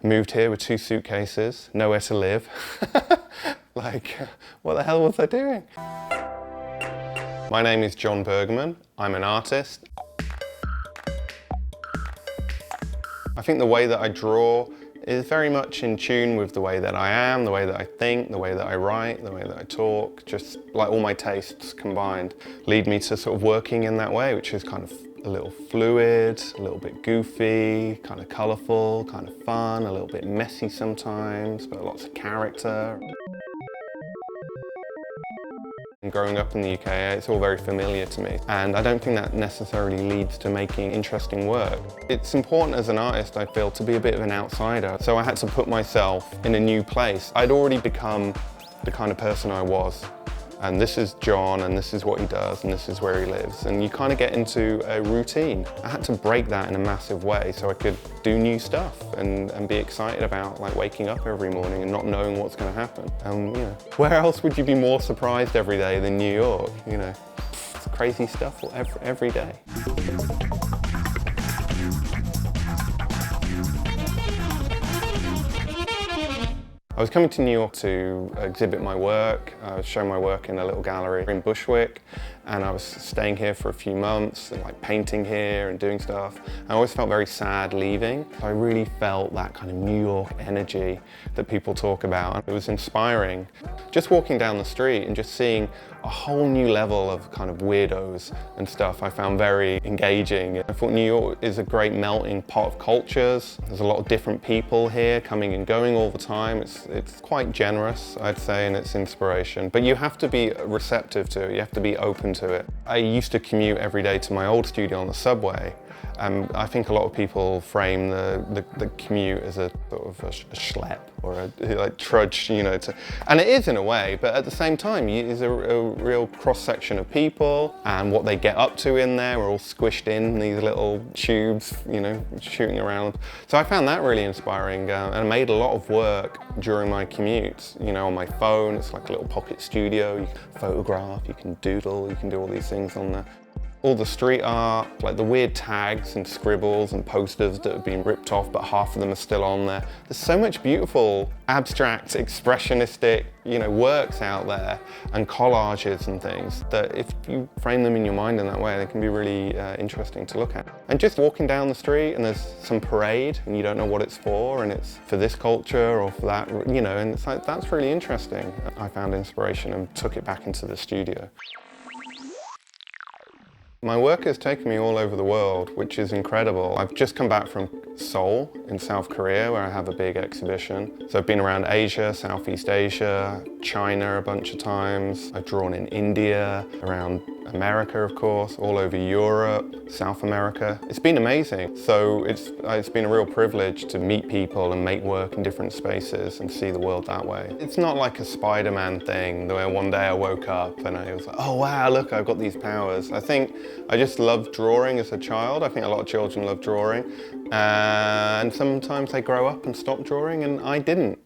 Moved here with 2 suitcases, nowhere to live. Like, what the hell was I doing? My name is Jon Burgerman. I'm an artist. I think the way that I draw is very much in tune with the way that I am, the way that I think, the way that I write, the way that I talk. Just like all my tastes combined lead me to sort of working in that way, which is kind of a little fluid, a little bit goofy, kind of colourful, kind of fun, a little bit messy sometimes, but lots of character. Growing up in the UK, it's all very familiar to me, and I don't think that necessarily leads to making interesting work. It's important as an artist, I feel, to be a bit of an outsider, so I had to put myself in a new place. I'd already become the kind of person I was, and this is Jon, and this is what he does, and this is where he lives, and you kind of get into a routine. I had to break that in a massive way so I could do new stuff and be excited about like waking up every morning and not knowing what's going to happen. You know, where else would you be more surprised every day than New York? You know, it's crazy stuff every day. I was coming to New York to exhibit my work. I was showing my work in a little gallery in Bushwick, and I was staying here for a few months and like painting here and doing stuff. I always felt very sad leaving. I really felt that kind of New York energy that people talk about. It was inspiring. Just walking down the street and just seeing a whole new level of kind of weirdos and stuff I found very engaging. I thought New York is a great melting pot of cultures. There's a lot of different people here coming and going all the time. It's quite generous, I'd say, in its inspiration, but you have to be receptive to it. You have to be open to it. I used to commute every day to my old studio on the subway. I think a lot of people frame the commute as a sort of a schlep or a like trudge, you know, and it is in a way, but at the same time, it's a real cross-section of people, and what they get up to in there, we're all squished in these little tubes, you know, shooting around. So I found that really inspiring, and I made a lot of work during my commutes, you know, on my phone. It's like a little pocket studio. You can photograph, you can doodle, you can do all these things on there. All the street art, like the weird tags and scribbles and posters that have been ripped off, but half of them are still on there. There's so much beautiful, abstract, expressionistic, you know, works out there, and collages and things that if you frame them in your mind in that way, they can be really interesting to look at. And just walking down the street and there's some parade and you don't know what it's for, and it's for this culture or for that, you know, and it's like, that's really interesting. I found inspiration and took it back into the studio. My work has taken me all over the world, which is incredible. I've just come back from Seoul in South Korea, where I have a big exhibition. So I've been around Asia, Southeast Asia, China a bunch of times. I've drawn in India, around America, of course, all over Europe, South America. It's been amazing. So it's been a real privilege to meet people and make work in different spaces and see the world that way. It's not like a Spider-Man thing where one day I woke up and I was like, oh wow, look, I've got these powers. I think I just loved drawing as a child. I think a lot of children love drawing. And sometimes they grow up and stop drawing, and I didn't.